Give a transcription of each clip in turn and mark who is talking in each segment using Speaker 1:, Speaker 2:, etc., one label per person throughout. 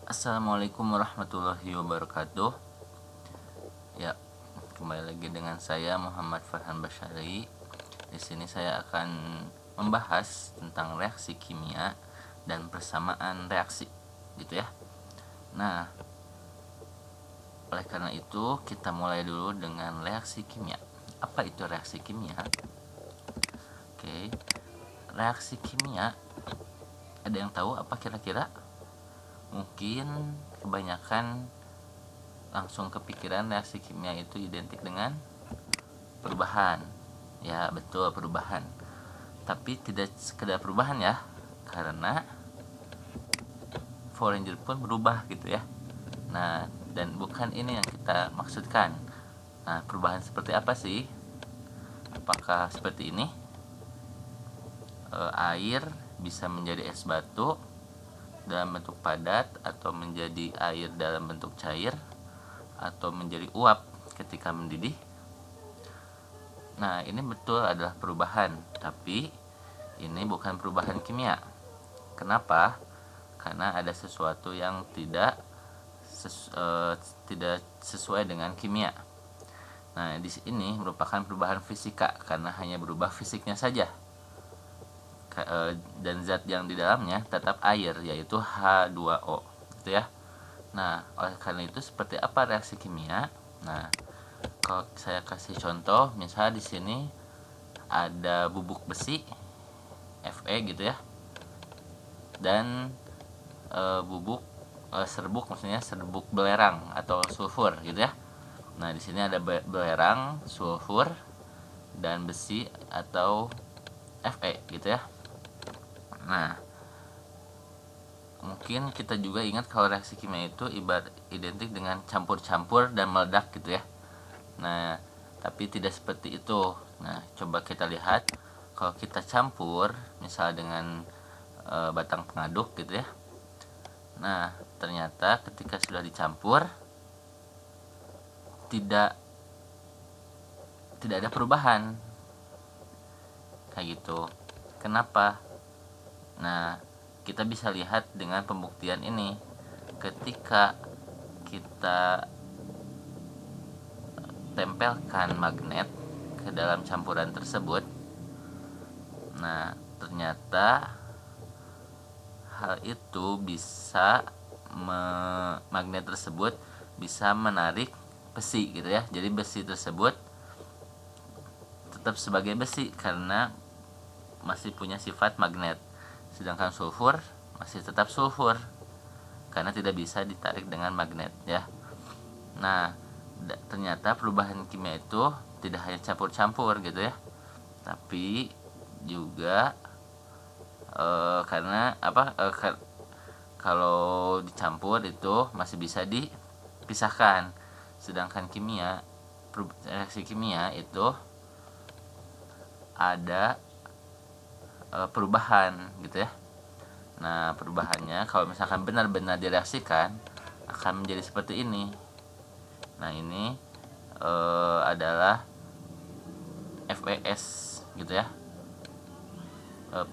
Speaker 1: Assalamualaikum warahmatullahi wabarakatuh. Ya, kembali lagi dengan saya Muhammad Farhan Basyari. Di sini saya akan membahas tentang reaksi kimia dan persamaan reaksi, gitu ya. Nah, oleh karena itu kita mulai dulu dengan reaksi kimia. Apa itu reaksi kimia? Oke, reaksi kimia, ada yang tahu apa kira-kira? Mungkin kebanyakan langsung kepikiran reaksi kimia itu identik dengan perubahan. Ya, betul, perubahan. Tapi tidak sekedar perubahan ya, karena Forenger pun berubah gitu ya. Nah, dan bukan ini yang kita maksudkan. Nah, perubahan seperti apa sih? Apakah seperti ini? Air bisa menjadi es batu dalam bentuk padat, atau menjadi air dalam bentuk cair, atau menjadi uap ketika mendidih. Nah, ini betul adalah perubahan, tapi ini bukan perubahan kimia. Kenapa? Karena ada sesuatu yang tidak sesuai dengan kimia. Nah, di sini merupakan perubahan fisika karena hanya berubah fisiknya saja. Dan zat yang di dalamnya tetap air, yaitu H2O, gitu ya. Nah, oleh karena itu seperti apa reaksi kimia? Nah, kalau saya kasih contoh, misalnya di sini ada bubuk besi Fe gitu ya, dan serbuk, maksudnya serbuk belerang atau sulfur gitu ya. Nah, di sini ada belerang, sulfur, dan besi atau Fe gitu ya. Nah, mungkin kita juga ingat kalau reaksi kimia itu identik dengan campur-campur dan meledak gitu ya. Nah, tapi tidak seperti itu. Nah, coba kita lihat kalau kita campur misalnya dengan batang pengaduk gitu ya. Nah, ternyata ketika sudah dicampur tidak ada perubahan kayak gitu. Kenapa? Nah, kita bisa lihat dengan pembuktian ini. Ketika kita tempelkan magnet ke dalam campuran tersebut, nah ternyata hal itu bisa magnet tersebut bisa menarik besi gitu ya. Jadi besi tersebut tetap sebagai besi karena masih punya sifat magnet. Sedangkan sulfur masih tetap sulfur karena tidak bisa ditarik dengan magnet ya. Nah, ternyata perubahan kimia itu tidak hanya campur-campur gitu ya, tapi juga karena kalau dicampur itu masih bisa dipisahkan. Sedangkan reaksi kimia itu ada perubahan gitu ya. Nah, perubahannya kalau misalkan benar-benar direaksikan akan menjadi seperti ini. Nah, ini adalah FeS gitu ya,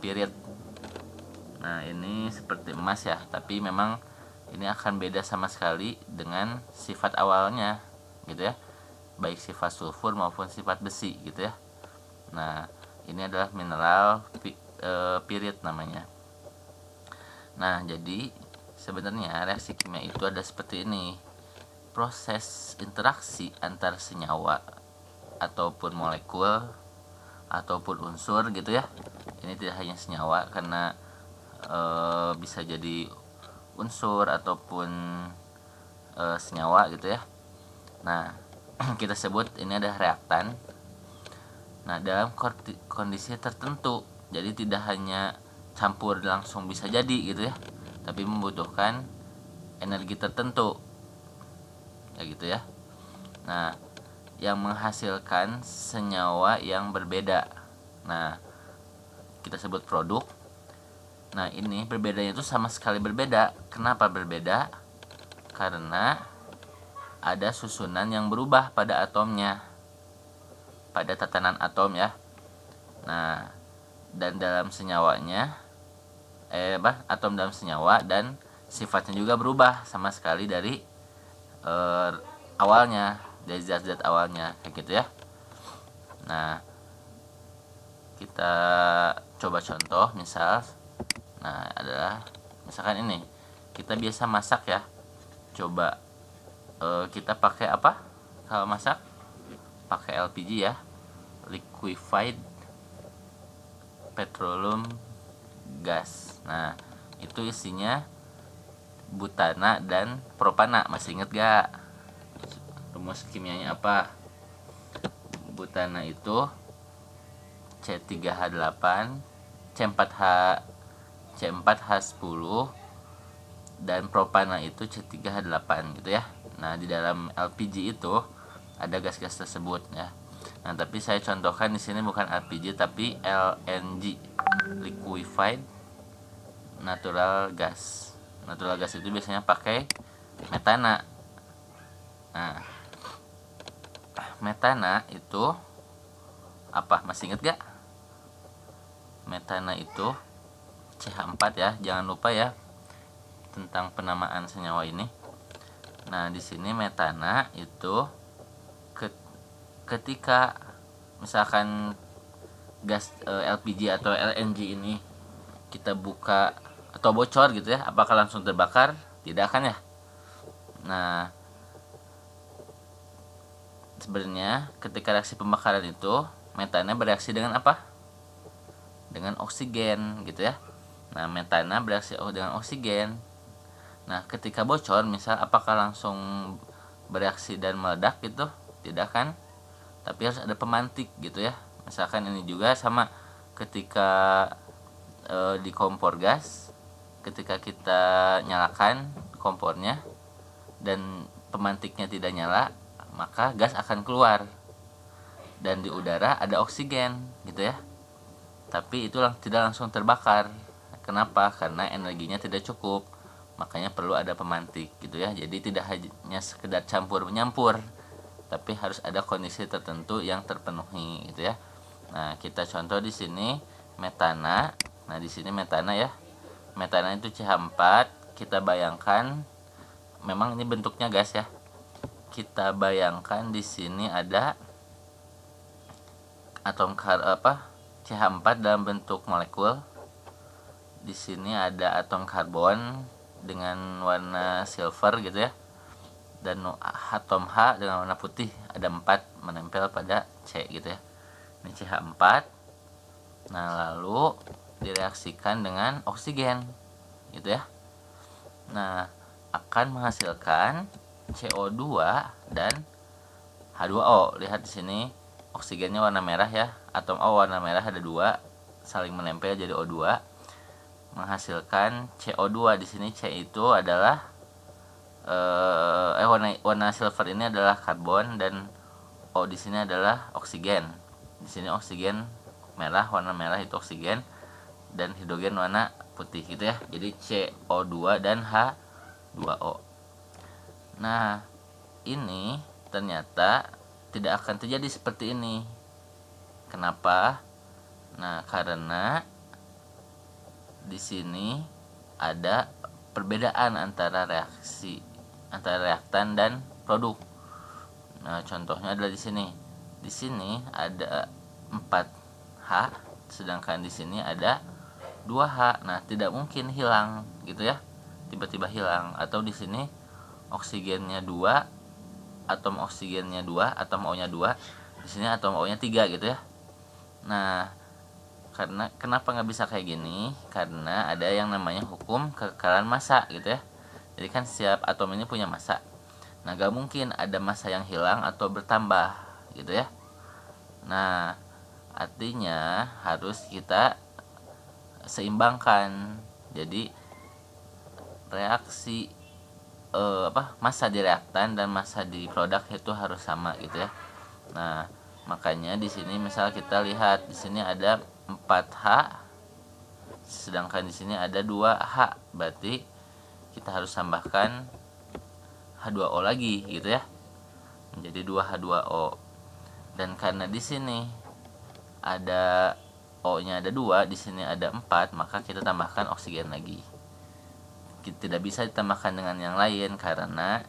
Speaker 1: period. Nah, ini seperti emas ya, tapi memang ini akan beda sama sekali dengan sifat awalnya gitu ya, baik sifat sulfur maupun sifat besi gitu ya. Nah, ini adalah mineral period namanya. Nah, jadi sebenarnya reaksi kimia itu ada seperti ini. Proses interaksi antar senyawa ataupun molekul ataupun unsur gitu ya. Ini tidak hanya senyawa, karena bisa jadi unsur ataupun senyawa gitu ya. Nah, kita sebut ini ada reaktan. Nah, dalam kondisi tertentu, jadi tidak hanya campur langsung bisa jadi gitu ya, tapi membutuhkan energi tertentu ya gitu ya. Nah, yang menghasilkan senyawa yang berbeda, nah kita sebut produk. Nah, ini berbedanya itu sama sekali berbeda. Kenapa berbeda? Karena ada susunan yang berubah pada atomnya, pada tatanan atom ya. Nah, dan dalam senyawanya atom dalam senyawa dan sifatnya juga berubah sama sekali dari awalnya, dari zat-zat awalnya kayak gitu ya. Nah, kita coba contoh misal. Nah, adalah misalkan ini kita biasa masak ya. Coba kita pakai apa kalau masak? Pakai LPG ya, liquefied petroleum gas. Nah, itu isinya butana dan propana. Masih inget gak rumus kimianya apa? Butana itu C3H8 C4H C4H10 dan propana itu C3H8 gitu ya. Nah, di dalam LPG itu ada gas-gas tersebut ya. Nah, tapi saya contohkan di sini bukan LPG tapi LNG, liquefied natural gas. Natural gas itu biasanya pakai metana. Nah, metana itu apa? Masih inget gak? Metana itu CH4 ya. Jangan lupa ya tentang penamaan senyawa ini. Nah, di sini metana itu ketika misalkan gas LPG atau LNG ini kita buka atau bocor gitu ya, apakah langsung terbakar? Tidak kan ya. Nah, sebenarnya ketika reaksi pembakaran itu metana bereaksi dengan apa? Dengan oksigen gitu ya. Nah, metana bereaksi dengan oksigen. Nah, ketika bocor misal apakah langsung bereaksi dan meledak gitu? Tidak kan? Tapi harus ada pemantik gitu ya. Misalkan ini juga sama ketika di kompor gas, ketika kita nyalakan kompornya dan pemantiknya tidak nyala, maka gas akan keluar dan di udara ada oksigen gitu ya. Tapi itu tidak langsung terbakar. Kenapa? Karena energinya tidak cukup, makanya perlu ada pemantik gitu ya. Jadi tidak hanya sekedar campur menyampur, tapi harus ada kondisi tertentu yang terpenuhi gitu ya. Nah, kita contoh di sini metana. Nah, di sini metana ya. Metana itu CH4. Kita bayangkan memang ini bentuknya gas ya. Kita bayangkan di sini ada atom CH4 dalam bentuk molekul. Di sini ada atom karbon dengan warna silver gitu ya. Dan atom H dengan warna putih, ada 4 menempel pada C gitu ya. Ini CH4. Nah, lalu direaksikan dengan oksigen gitu ya. Nah, akan menghasilkan CO2 dan H2O. Lihat di sini oksigennya warna merah ya. Atom O warna merah ada 2 saling menempel jadi O2, menghasilkan CO2. Di sini C itu adalah warna silver ini adalah karbon dan O di sini adalah oksigen. Di sini oksigen merah, warna merah itu oksigen dan hidrogen warna putih gitu ya. Jadi CO2 dan H2O. Nah, ini ternyata tidak akan terjadi seperti ini. Kenapa? Nah, karena di sini ada perbedaan antara reaktan dan produk. Nah, contohnya adalah di sini. Di sini ada 4H, sedangkan di sini ada 2H. Nah, tidak mungkin hilang gitu ya. Tiba-tiba hilang. Atau di sini oksigennya 2, atom oksigennya 2, atom O-nya 2. Di sini atom O-nya 3 gitu ya. Nah, karena kenapa nggak bisa kayak gini? Karena ada yang namanya hukum kekekalan massa gitu ya. Jadi kan setiap atom ini punya massa. Nah, gak mungkin ada massa yang hilang atau bertambah gitu ya. Nah, artinya harus kita seimbangkan. Jadi reaksi massa di reaktan dan massa di produk itu harus sama gitu ya. Nah, makanya di sini misal kita lihat di sini ada 4H sedangkan di sini ada 2H. Berarti kita harus tambahkan H2O lagi gitu ya. Menjadi 2H2O. Dan karena di sini ada O-nya ada 2, di sini ada 4, maka kita tambahkan oksigen lagi. tidak bisa ditambahkan dengan yang lain karena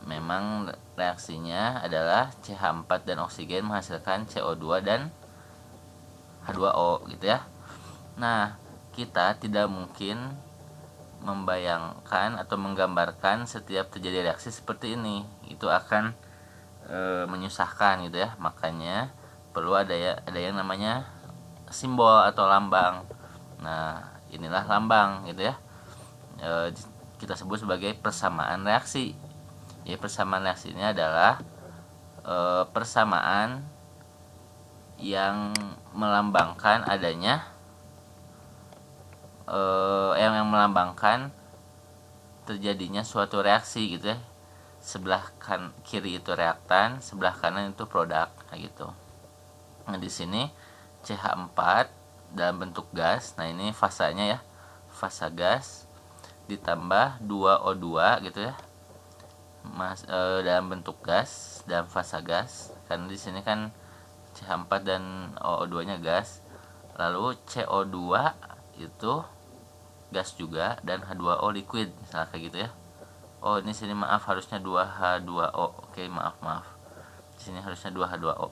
Speaker 1: memang reaksinya adalah CH4 dan oksigen menghasilkan CO2 dan H2O gitu ya. Nah, kita tidak mungkin membayangkan atau menggambarkan setiap terjadi reaksi seperti ini. Itu akan menyusahkan gitu ya. Makanya perlu ada yang namanya simbol atau lambang. Nah, inilah lambang gitu ya. Kita sebut sebagai persamaan reaksi. Ya, persamaan reaksi ini adalah persamaan yang melambangkan adanya yang melambangkan terjadinya suatu reaksi gitu ya. Sebelah kiri itu reaktan, sebelah kanan itu produk kayak gitu. Nah, di sini CH4 dalam bentuk gas. Nah, ini fasanya ya. Fasa gas ditambah 2O2 gitu ya. Dalam bentuk gas, dalam fasa gas. Karena di sini kan CH4 dan O2-nya gas. Lalu CO2 itu gas juga dan H2O liquid, misalnya kayak gitu ya. Oh, ini sini maaf harusnya 2H2O. Oke, maaf. Di sini harusnya 2H2O.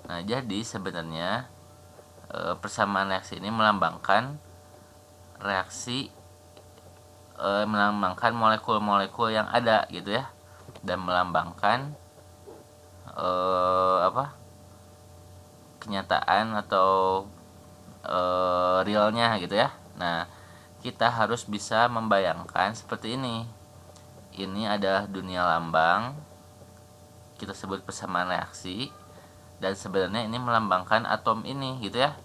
Speaker 1: Nah, jadi sebenarnya persamaan reaksi ini melambangkan reaksi melambangkan molekul-molekul yang ada gitu ya, dan melambangkan kenyataan atau realnya gitu ya. Nah, kita harus bisa membayangkan seperti ini. Ini adalah dunia lambang, kita sebut persamaan reaksi, dan sebenarnya ini melambangkan atom ini gitu ya.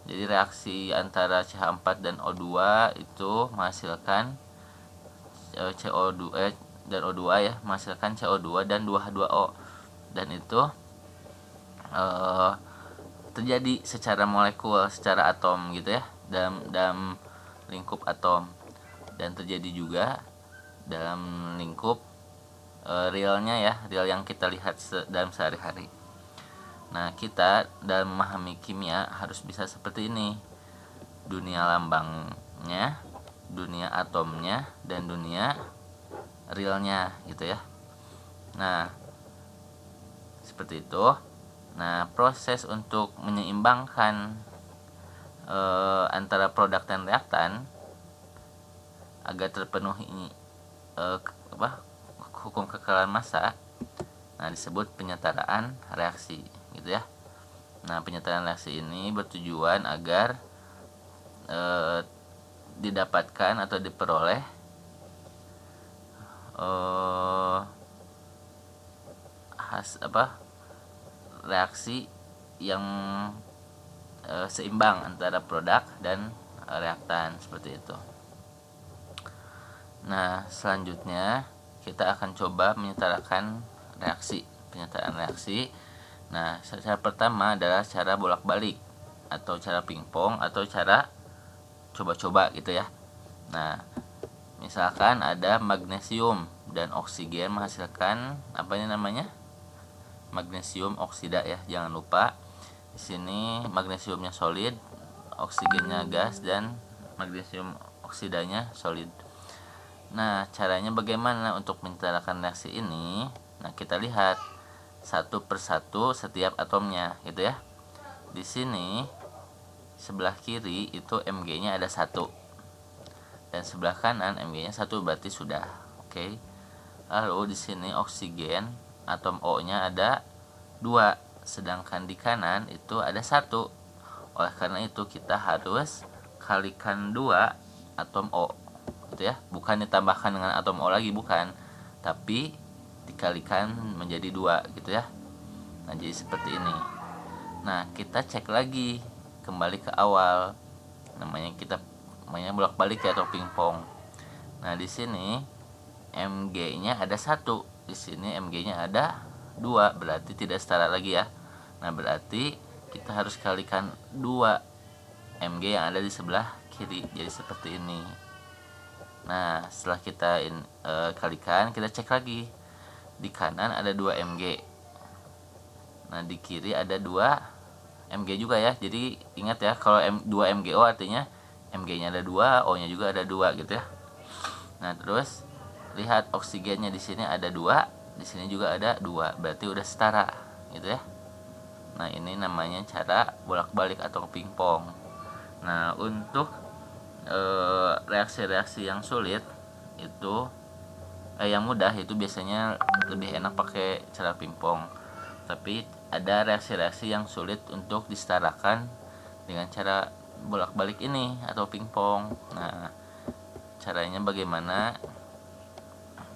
Speaker 1: Jadi reaksi antara CH4 dan O2 itu menghasilkan CO2 dan O2 ya, menghasilkan CO2 dan 2H2O, dan itu terjadi secara molekul, secara atom gitu ya, dalam lingkup atom, dan terjadi juga dalam lingkup realnya ya, real yang kita lihat dalam sehari-hari. Nah, kita dalam memahami kimia harus bisa seperti ini. Dunia lambangnya, dunia atomnya, dan dunia realnya gitu ya. Nah, seperti itu. Nah, proses untuk menyeimbangkan antara produk dan reaktan agar terpenuhi hukum kekeralan massa, nah disebut penyetaraan reaksi gitu ya. Nah, penyetaraan reaksi ini bertujuan agar didapatkan atau diperoleh reaksi yang seimbang antara produk dan reaktan seperti itu. Nah, selanjutnya kita akan coba menyetarakan penyetaraan reaksi. Nah, cara pertama adalah cara bolak-balik atau cara pingpong atau cara coba-coba gitu ya. Nah, misalkan ada magnesium dan oksigen menghasilkan apa ini namanya? Magnesium oksida ya, jangan lupa. Di sini magnesiumnya solid, oksigennya gas, dan magnesium oksidanya solid. Nah, caranya bagaimana untuk menyetarakan reaksi ini? Nah, kita lihat satu persatu setiap atomnya gitu ya. Di sini sebelah kiri itu Mg-nya ada 1, dan sebelah kanan Mg-nya 1, berarti sudah. Oke. Lalu di sini oksigen atom O-nya ada 2, sedangkan di kanan itu ada 1. Oleh karena itu kita harus kalikan 2 atom O gitu ya. Bukan ditambahkan dengan atom O lagi, bukan, tapi dikalikan menjadi 2 gitu ya. Nah, jadi seperti ini. Nah, kita cek lagi kembali ke awal. Namanya bolak-balik ya, atau pingpong. Nah, di sini Mg-nya ada 1, di sini Mg-nya ada 2, berarti tidak setara lagi ya. Nah, berarti kita harus kalikan 2 Mg yang ada di sebelah kiri, jadi seperti ini. Nah, setelah kita kalikan, kita cek lagi. Di kanan ada 2 Mg. Nah, di kiri ada 2 Mg juga ya. Jadi ingat ya, kalau 2 MgO artinya Mg-nya ada 2, O-nya juga ada 2 gitu ya. Nah, terus lihat oksigennya di sini ada 2, di sini juga ada 2, berarti udah setara gitu ya. Nah, ini namanya cara bolak-balik atau pingpong. Nah, untuk reaksi-reaksi yang sulit itu yang mudah itu biasanya lebih enak pakai cara pingpong. Tapi ada reaksi-reaksi yang sulit untuk disetarakan dengan cara bolak-balik ini atau pingpong. Nah, caranya bagaimana?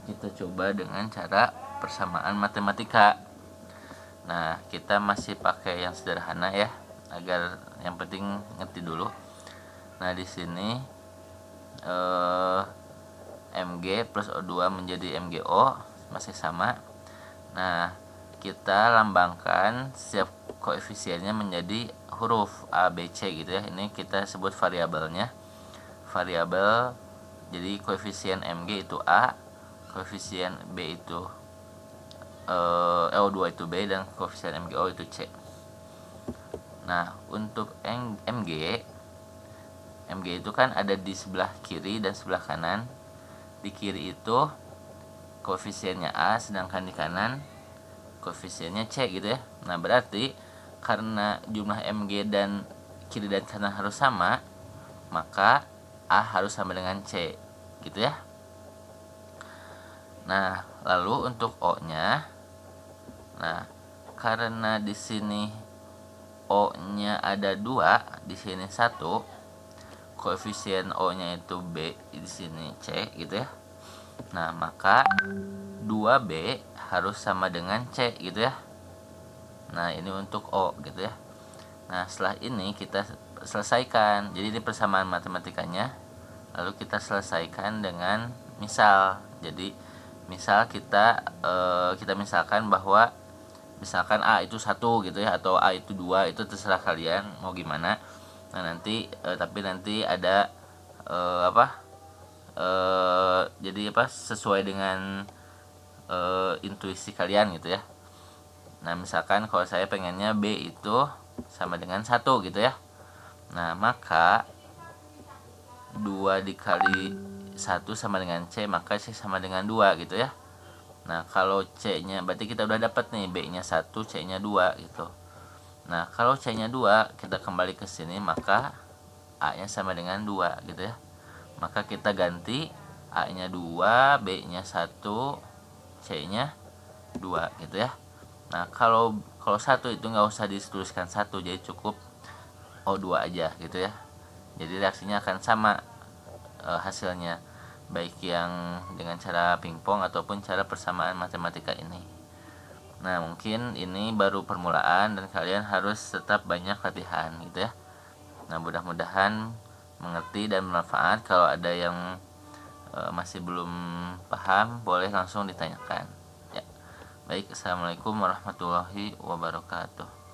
Speaker 1: Kita coba dengan cara persamaan matematika. Nah, kita masih pakai yang sederhana ya, agar yang penting ngerti dulu. Nah, di sini Mg plus O2 menjadi MgO masih sama. Nah, kita lambangkan setiap koefisiennya menjadi huruf A, B, C gitu ya. Ini kita sebut variabelnya. Variabel, jadi koefisien Mg itu A, koefisien B itu O2 itu B, dan koefisien MgO itu C. Nah, untuk Mg itu kan ada di sebelah kiri dan sebelah kanan. Di kiri itu koefisiennya A, sedangkan di kanan koefisiennya C gitu ya. Nah, berarti karena jumlah Mg dan kiri dan kanan harus sama, maka A harus sama dengan C gitu ya. Nah, lalu untuk O-nya, nah karena di sini O-nya ada 2, di sini 1, koefisien O-nya itu B, di sini C gitu ya. Nah, maka 2B harus sama dengan C gitu ya. Nah, ini untuk O gitu ya. Nah, setelah ini kita selesaikan. Jadi ini persamaan matematikanya. Lalu kita selesaikan dengan misal. Jadi misal kita misalkan bahwa misalkan A itu 1 gitu ya, atau A itu 2, itu terserah kalian mau gimana. Nah, nanti tapi nanti ada jadi sesuai dengan intuisi kalian gitu ya. Nah, misalkan kalau saya pengennya B itu sama dengan 1 gitu ya. Nah, maka 2 dikali 1 sama dengan C, maka C sama dengan 2 gitu ya. Nah, kalau C-nya berarti kita udah dapat nih, B-nya 1, C-nya 2 gitu. Nah, kalau C-nya 2, kita kembali ke sini, maka A-nya sama dengan 2 gitu ya. Maka kita ganti A-nya 2, B-nya 1, C-nya 2 gitu ya. Nah, kalau 1 itu nggak usah dituliskan 1, jadi cukup O2 aja gitu ya. Jadi reaksinya akan sama hasilnya, baik yang dengan cara pingpong ataupun cara persamaan matematika ini. Nah, mungkin ini baru permulaan dan kalian harus tetap banyak latihan gitu ya. Nah, mudah-mudahan mengerti dan bermanfaat. Kalau ada yang masih belum paham, boleh langsung ditanyakan ya. Baik, assalamualaikum warahmatullahi wabarakatuh.